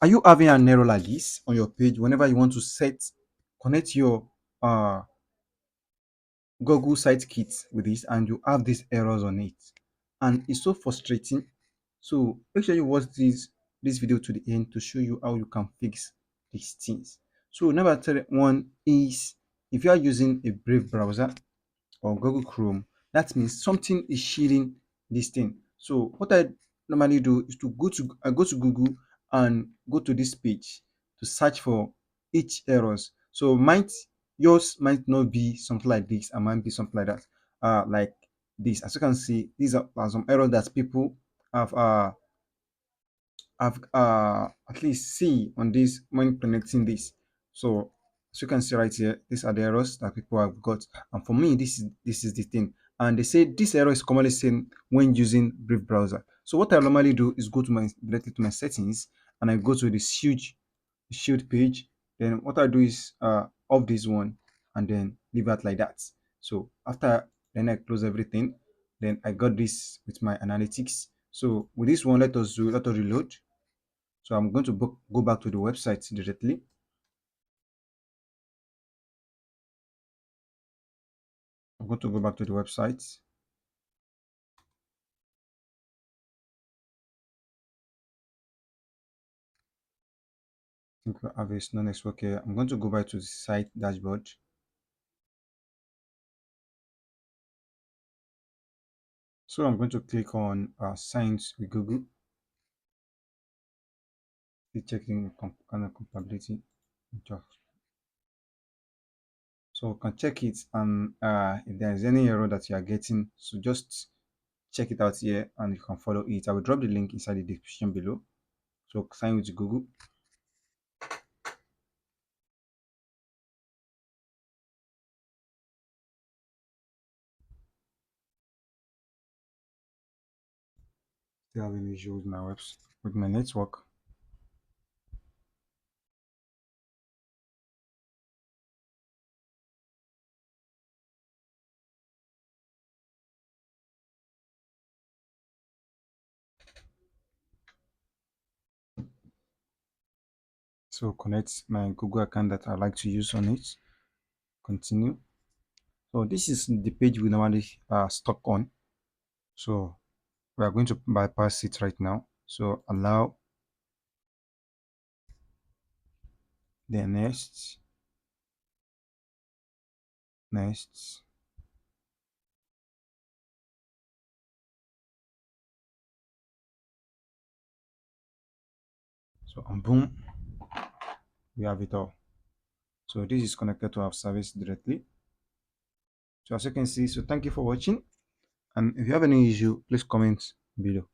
Are you having an error like this on your page whenever you want to connect your Google Site Kit with this and you have these errors on it? And it's so frustrating. So make sure you watch this video to the end to show you how you can fix these things. So number one is, if you are using a Brave browser or Google Chrome, that means something is shielding this thing. So what I normally do is to go to Google and go to this page to search for each errors. So might yours might not be something like this, and might be something like that. Like this. As you can see, these are some errors that people have at least see on this when connecting this. So as you can see right here, these are the errors that people have got, and for me this is the thing. And they say this error is commonly seen when using Brave browser. So what I normally do is go to my directly to my settings, and I go to this huge shield page. Then what I do is off this one and then leave it like that. So after, then I close everything. Then I got this with my analytics. So with this one, let us reload. So I'm going to go back to the website directly. I'm going to go back to the website. I think we have a no network here. I'm going to go back to the site dashboard. So I'm going to click on signs with Google. Checking kind of compatibility. So you can check it, and if there is any error that you are getting, so just check it out here and you can follow it. I will drop the link inside the description below. So sign with Google. Still having issues with my website, with my network. So connect my Google account that I like to use on it. Continue. So this is the page we normally stuck on. So we are going to bypass it right now. So allow, then next. So and boom, we have it all. So this is connected to our service directly. So as you can see, so thank you for watching. And if you have any issue, please comment below.